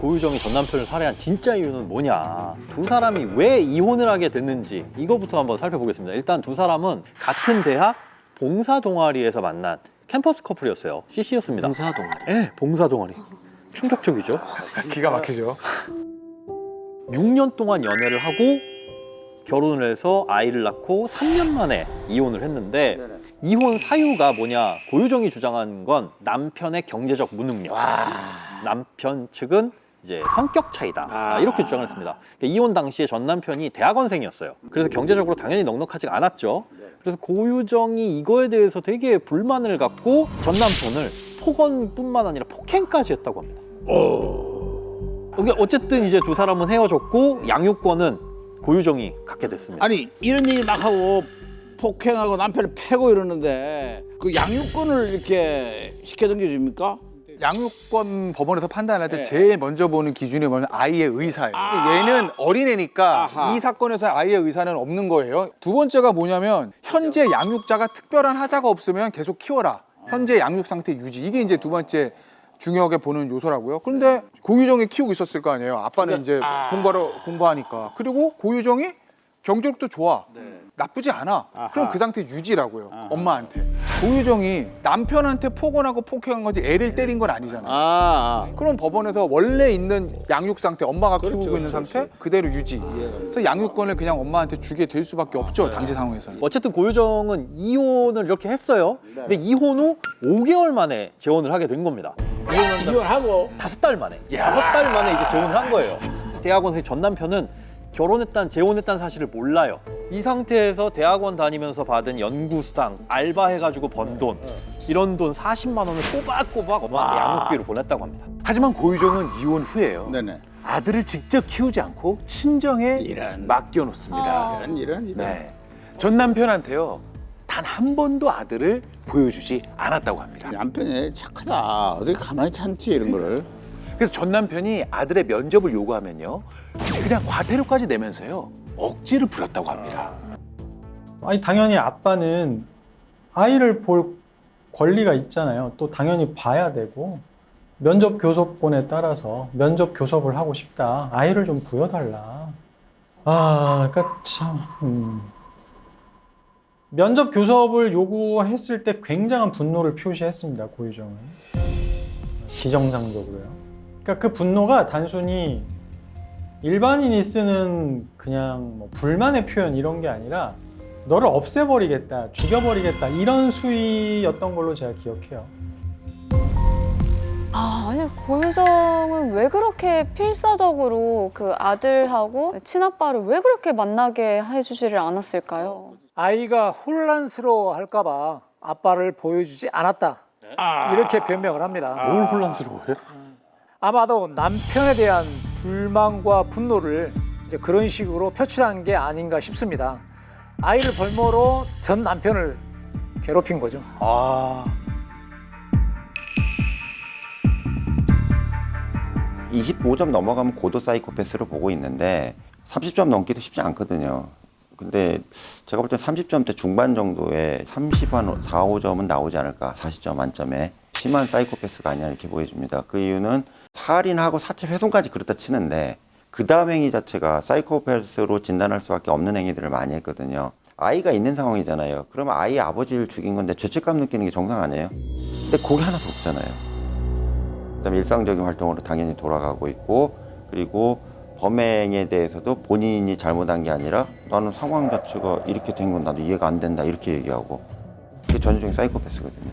고유정이 전 남편을 살해한 진짜 이유는 뭐냐, 두 사람이 왜 이혼을 하게 됐는지 이거부터 한번 살펴보겠습니다. 일단 두 사람은 같은 대학 봉사 동아리에서 만난 캠퍼스 커플이었어요. CC였습니다. 봉사 동아리. 네, 봉사 동아리. 충격적이죠. 기가 막히죠. 6년 동안 연애를 하고 결혼을 해서 아이를 낳고 3년 만에 이혼을 했는데, 이혼 사유가 뭐냐, 고유정이 주장한 건 남편의 경제적 무능력. 남편 측은 이제 성격 차이다, 이렇게 주장을 했습니다. 이혼 당시에 전 남편이 대학원생이었어요. 그래서 경제적으로 당연히 넉넉하지 않았죠. 그래서 고유정이 이거에 대해서 되게 불만을 갖고 전 남편을 폭언뿐만 아니라 폭행까지 했다고 합니다. 어쨌든 이제 두 사람은 헤어졌고 양육권은 고유정이 갖게 됐습니다. 아니 이런 얘기 막 하고 폭행하고 남편을 패고 이러는데 그 양육권을 이렇게 시켜당겨줍니까? 양육권 법원에서 판단할 때 네. 제일 먼저 보는 기준이 뭐냐면 아이의 의사예요. 얘는 어린애니까 아하. 이 사건에서 아이의 의사는 없는 거예요. 두 번째가 뭐냐면 현재 양육자가 특별한 하자가 없으면 계속 키워라. 현재 양육 상태 유지. 이게 이제 두 번째 중요하게 보는 요소라고요. 그런데 고유정이 키우고 있었을 거 아니에요. 아빠는 이제 공부하니까. 그리고 고유정이 경제력도 좋아. 나쁘지 않아. 아하. 그럼 그 상태 유지라고요. 엄마한테. 고유정이 남편한테 폭언하고 폭행한 거지 애를 때린 건 아니잖아. 그럼 법원에서 원래 있는 양육 상태, 엄마가 키우고 있는 상태 그대로 유지. 그래서 양육권을 그냥 엄마한테 주게 될 수밖에 없죠. 당시 상황에서는. 어쨌든 고유정은 이혼을 이렇게 했어요. 근데 이혼 후 5개월 만에 재혼을 하게 된 겁니다. 이혼하고 5달 만에. 5달 만에 이제 재혼을 한 거예요. 대학원생 전 남편은 재혼했다는 사실을 몰라요. 이 상태에서 대학원 다니면서 받은 연구수당, 알바해가지고 번 돈, 이런 돈 40만 원을 꼬박꼬박 엄마한테 양육비로 보냈다고 합니다. 하지만 고유정은 이혼 후에요. 네네. 아들을 직접 키우지 않고 친정에 이런. 맡겨놓습니다. 이런. 네. 전 남편한테요, 단 한 번도 아들을 보여주지 않았다고 합니다. 남편이 착하다. 어떻게 가만히 참지 이런 거를. 그래서 전 남편이 아들의 면접을 요구하면요, 그냥 과태료까지 내면서요, 억지를 부렸다고 합니다. 아니 당연히 아빠는 아이를 볼 권리가 있잖아요. 또 당연히 봐야 되고, 면접 교섭본에 따라서 면접 교섭을 하고 싶다, 아이를 좀 보여달라. 그러니까 참 면접 교섭을 요구했을 때 굉장한 분노를 표시했습니다, 고유정은. 비정상적으로요. 그러니까 그 분노가 단순히 일반인이 쓰는 그냥 뭐 불만의 표현 이런 게 아니라 너를 없애버리겠다, 죽여버리겠다, 이런 수위였던 걸로 제가 기억해요. 아니 고유정은 왜 그렇게 필사적으로 그 아들하고 친아빠를 왜 그렇게 만나게 해주지를 않았을까요? 아이가 혼란스러워 할까봐 아빠를 보여주지 않았다. 이렇게 변명을 합니다. 뭘 혼란스러워요? 아마도 남편에 대한 불만과 분노를 이제 그런 식으로 표출한 게 아닌가 싶습니다. 아이를 벌모로 전 남편을 괴롭힌 거죠. 25점 넘어가면 고도 사이코패스로 보고 있는데 30점 넘기도 쉽지 않거든요. 근데 제가 볼 때 30점대 중반 정도에 30한 4, 5점은 나오지 않을까. 40점 만점에 심한 사이코패스가 아니냐 이렇게 보여집니다. 그 이유는 살인하고 사체 훼손까지 그렇다 치는데 그 다음 행위 자체가 사이코패스로 진단할 수밖에 없는 행위들을 많이 했거든요. 아이가 있는 상황이잖아요. 그러면 아이 아버지를 죽인 건데 죄책감 느끼는 게 정상 아니에요? 근데 그게 하나도 없잖아요. 그다음에 일상적인 활동으로 당연히 돌아가고 있고, 그리고 범행에 대해서도 본인이 잘못한 게 아니라 나는 상황 자체가 이렇게 된 건 나도 이해가 안 된다 이렇게 얘기하고, 그게 전형적인 사이코패스거든요.